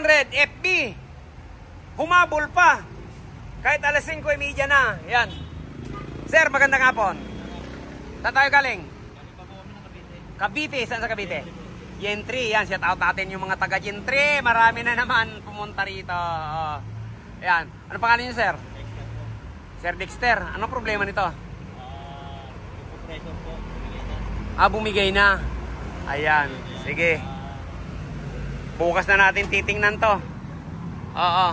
600 FB. Humabol pa. Kahit alas 5:30 na. Yan. Sir, magandang hapon. Saan tayo galing? Cavite. Saan sa Cavite? Gentry. Yan, shout out natin yung mga taga Gentry. Marami na naman pumunta rito. Yan. Ano pangalan niyo, sir? Sir Dexter. Anong problema nito? Bumigay na. Ayan. Sige. Bukas na natin titingnan to. Oo.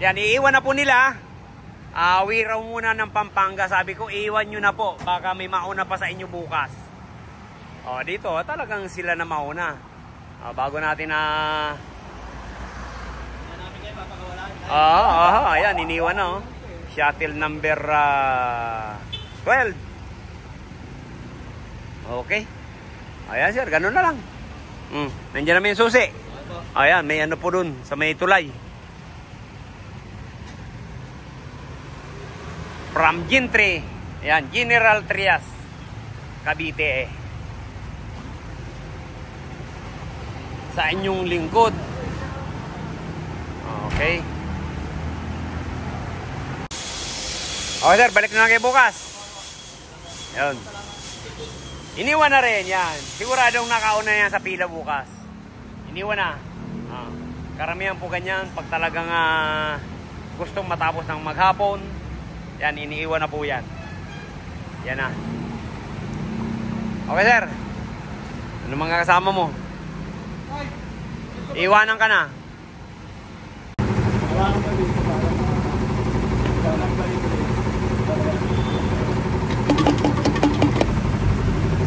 Yan, iiwan na po nila. Uwi raw muna ng Pampanga. Sabi ko, iiwan nyo na po. Baka may mauna pa sa inyo bukas. Dito, talagang sila na mauna. Bago natin na... ayan, iniwan na. Shuttle number 12. Okay. Ayan, sir, ganun na lang. Nandiyan namin yung susi. Ayan, may ano po dun sa may tulay. From Gentry. Ayan, General Trias, Cavite. Sa inyong lingkod. Okay. Okay, sir, balik na lang kayo bukas. Ayan. Iniwan na rin yan. Siguradong nakauna yan sa pila bukas. Iniwan na. Karamihan po ganyan. Pag talagang gustong matapos ng maghapon, yan, iniiwan na po yan. Yan na. Okay, sir. Ano mga kasama mo? Iwanan ka na.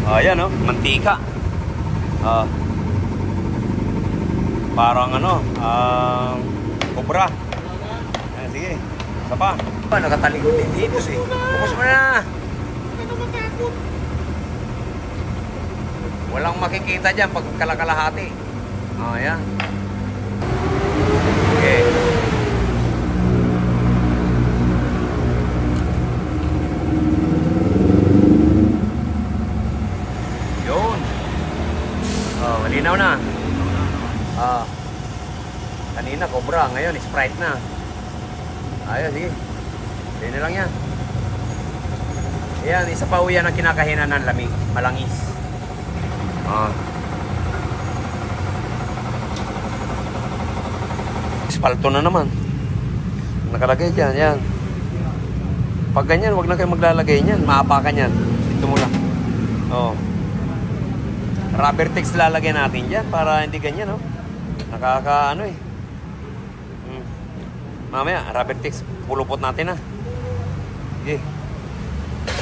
Ayan, mantika. Parang kubra. Sige, isa pa. Nakatalikod din dito eh. Bukas mo na. Walang makikita dyan pag kalakalahati. Ayan. Okay. Malinaw na. Kanina Cobra, ngayon Sprite na. Ayun, sige. Hindi na lang yan. Ayan, isa pa yan ang kinakahinan ng lamig. Malangis. Espalto na naman. Nakalagay dyan, yan. Pag ganyan, wag na kayo maglalagay niyan. Maapakan yan. Dito mo lang. Rubber text lalagyan natin dyan para hindi ganyan, nakakaano eh. Mamaya, rubber text pulupot natin Sige.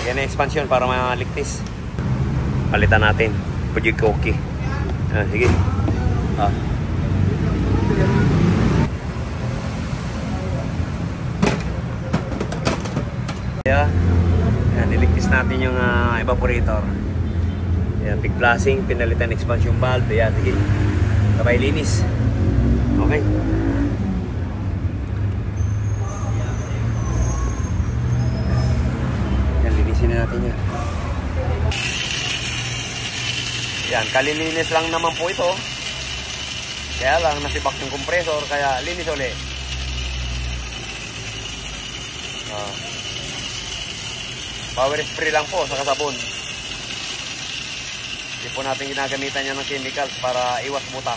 Yan ang expansion para maligtis. Palitan natin. Pujik okay. Sige. Yan, niligtis natin yung evaporator. Yan, pig blasting, pinalitan expansion valve. Yan, sige. Sabay linis. Okay. Yan, linisin na natin yan. Yan, kalilinis lang naman po ito. Kaya lang, nasibak yung compressor, kaya linis ulit. Power spray lang po sa kasabon. Hindi po natin ginagamitan niya ng chemicals para iwas butas.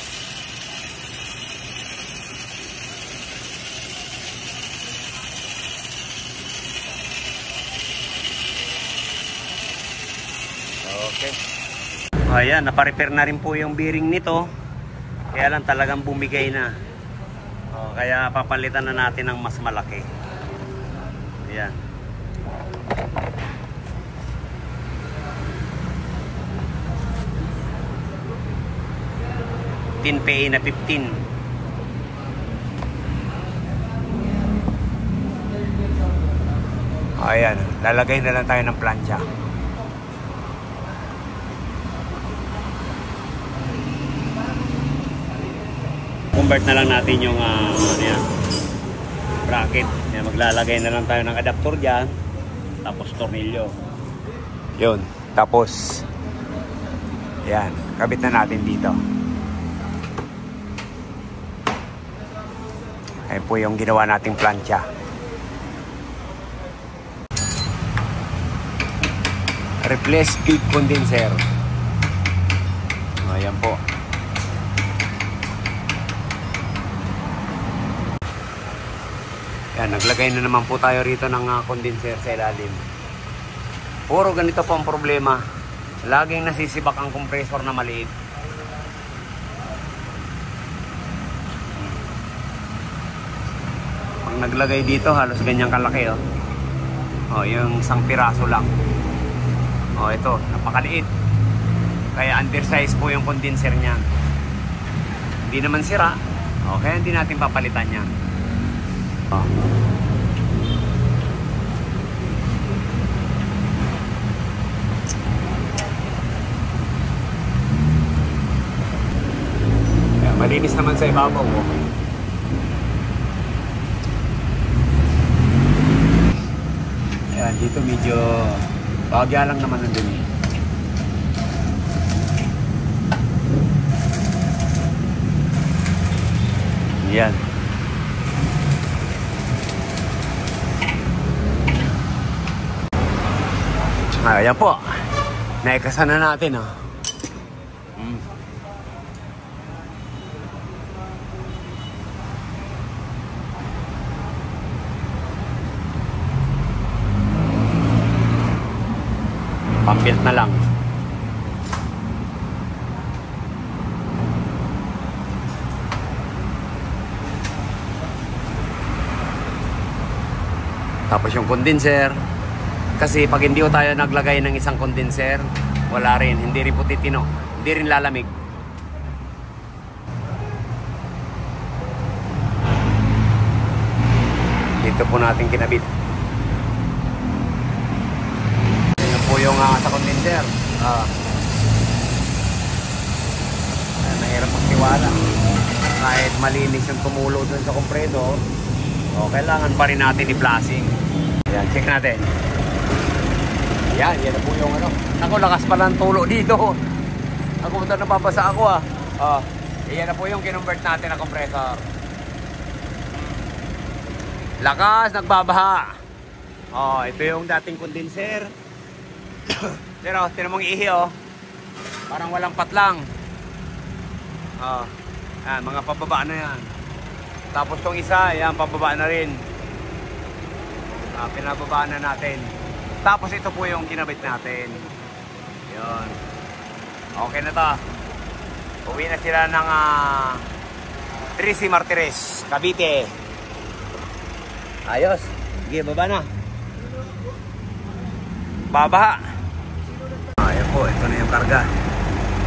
Okay. Ayan, naparepair na rin po yung bearing nito. Kaya lang talagang bumigay na. Kaya papalitan na natin ng mas malaki. Ayan. PA na 15. Ayan, lalagay na lang tayo ng plancha. Convert na lang natin yung bracket. Yan, maglalagay na lang tayo ng adapter dyan. Tapos tornilyo. Yun. Tapos yan, kabit na natin dito. Ayan po yung ginawa nating plancha. Replace big condenser. Ayan po. Yan, naglagay na naman po tayo rito ng condenser sa ilalim. Puro ganito po ang problema. Laging nasisibak ang compressor na maliit. Pag naglagay dito, halos ganyang kalaki, oh. Oh, yung isang piraso lang. Oh, ito, napakaliit. Kaya undersize po yung condenser niyan. Hindi naman sira. Oh, kaya hindi natin papalitan yan. Oh. Ayan, malinis naman sa ibabaw. Oh. Ayan, dito medyo bagya lang naman nandun. Yan. Ayan po. Naikasan na natin, oh. Pambilt na lang. Tapos yung condenser. Kasi pag hindi ko tayo naglagay ng isang condenser, wala rin. Hindi rin putitino. Hindi rin lalamig. Dito po natin kinabit. Yan po yung sa condenser. Nahirap magtiwala. Kahit malinis yung tumulo dun sa kompreso, kailangan pa rin natin i-flashing. Ayan, check natin. Yan na po yung ano. Ako, lakas pala ng tulo dito. Ako, buta napapasa ako, yan na po yung kinonvert natin na compressor. Lakas, nagbabaha. Ito yung dating condenser. Pero, tinan mong ihi, parang walang patlang. Yan, mga pababa na yan. Tapos tong isa, yan, pababa na rin. Pinababa na natin. Tapos ito po yung kinabit natin. Yun. Okay na to. Uwi na sila ng 3C Martires, Cavite. Ayos. Sige, baba na. Babaha. Ayan po, ito na yung karga.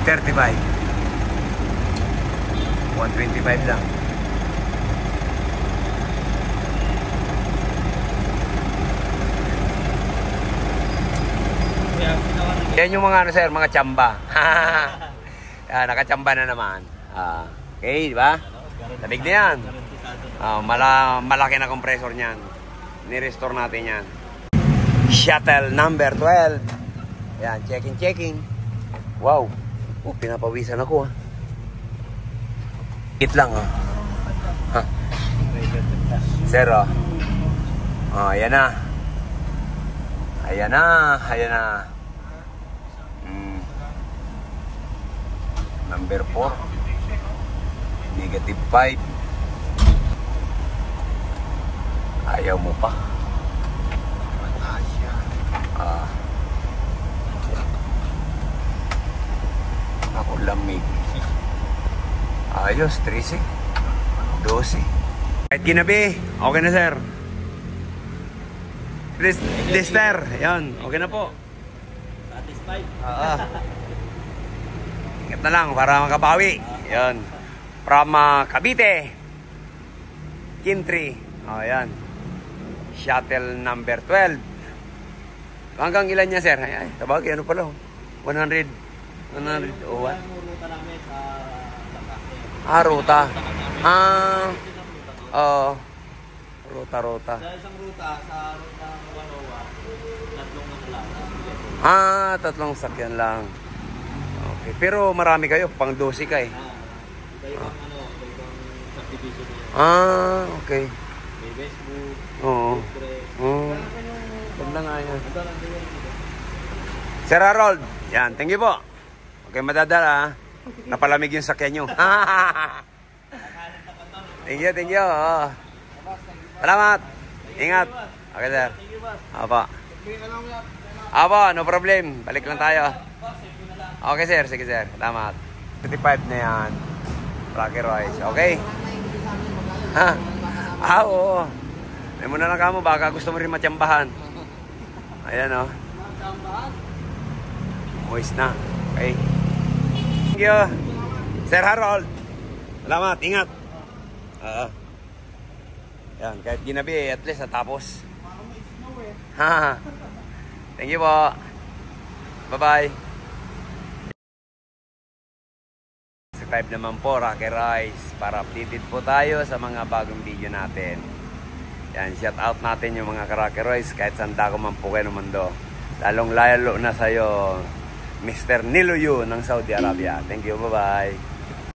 35. 125 lang. Yan yung mga sir, mga tsamba. Nakachamba na naman. Okay, di ba? Tabig na yan. Malaki na compressor niyan. Ni-restore natin yan. Shuttle number 12. Yan, checking. Wow. Pinapawisan ako, Hit lang, Sir, ayan na. Ayan na. Number 4. Negative 5. Ayaw mo pa. Ako lamig. Ayos, 13. 12. Kahit ginabi, okay na sir. Lister, yan, okay na po. Satisfied. Ingat na lang para makabawi. Yan. From Cavite. Kintri. Yan. Shuttle number 12. Hanggang ilan niya sir? Ay, tabagi, ano pala? 100. 100 o what? Ruta namin sa ruta. Ruta. Sa isang ruta, sa ruta 101, tatlong sakyan lang. Okay, pero marami kayo, pang 12 ka eh. subdivision niya. Ah, okay. May Facebook, Oo. Pinterest. Oo. Ganda nga yan. Ito lang din yan. Sir Harold, yan, thank you po. Okay, madadala. Napalamig yung sakyan nyo. Thank you, thank you. Oh. Salamat. Ingat. Okay, sir. Apa. Apa, no problem. Balik lang tayo. Okay, sir. Sige, sir. Salamat. 35 na yan. Rocky Royce. Okay? Ha? Ah, oo. May muna lang ka mo. Baka gusto mo rin matsambahan. Ayan, oh. Moist na. Okay. Thank you. Sir Harold. Salamat. Ingat. Yan. Kahit ginabi, at least natapos. Ha. Thank you po. Bye-bye. Subscribe naman po, Rocky Rice, para updated po tayo sa mga bagong video natin. Yan, shout out natin yung mga Rocky Rice kahit saan dako man po kayo ng mundo. Lalong lalo na sa'yo, Mr. Niloyo ng Saudi Arabia. Thank you, bye-bye.